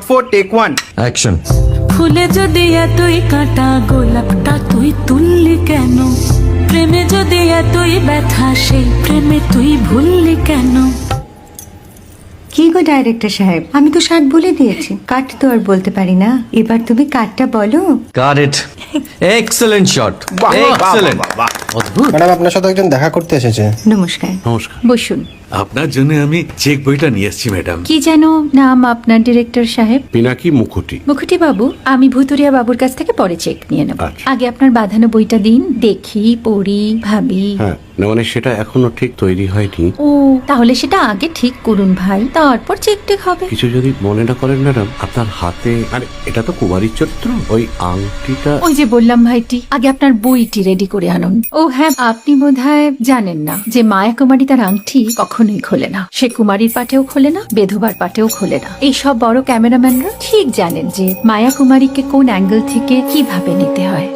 4 take 1 action. ফুলে যদি এতই কাঁটা গোলাপটা তুই তুললি কেন? প্রেমে যদি এতই ব্যথা সেই প্রেমে তুই ভুললি কেন? কি গো ডাইরেক্টর সাহেব, আমি তো 60 বলে দিয়েছি, কাট তো আর বলতে পারি না, এবার তুমি কাটটা বলো। Got it. Excellent shot, excellent. অদ্ভুত। ম্যাডাম আপনার সাথে একজন দেখা করতে এসেছে। নমস্কার। নমস্কার। বসুন। আপনার জন্য আমি চেক বইটা নিয়ে এসেছি ম্যাডাম। কি যেন নাম আপনার ডিরেক্টর সাহেব? পিনাকি মুখোটি। মুখুটি বাবু, আমি ভুতুরিয়া বাবুর কাছ থেকে পরে চেক নিয়ে নেব। আচ্ছা। আগে আপনার বাঁধানো বইটা দিন, দেখি, পড়ি, ভাবি। হ্যাঁ না মানে সেটা এখনো ঠিক তৈরি হয়নি। ও, তাহলে সেটা আগে ঠিক করুন ভাই, তারপর চেক টেক হবে। কিছু যদি মনে না করেন ম্যাডাম, আপনার হাতে, আরে এটা তো কুমারীর চরিত্র, ওই আংটিটা। ওই যে বললাম ভাইটি, আগে আপনার বইটি রেডি করে আনুন। ও হ্যাঁ, আপনি বোধহয় জানেন না যে মায়া কুমারী তার আংটি কখনোই খোলে না। সে কুমারীর পাটেও খোলে না, বেধবার পাটেও খোলে না। এই সব বড় ক্যামেরাম্যানরা ঠিক জানেন যে মায়া কুমারীকে কোন অ্যাঙ্গেল থেকে কিভাবে নিতে হয়।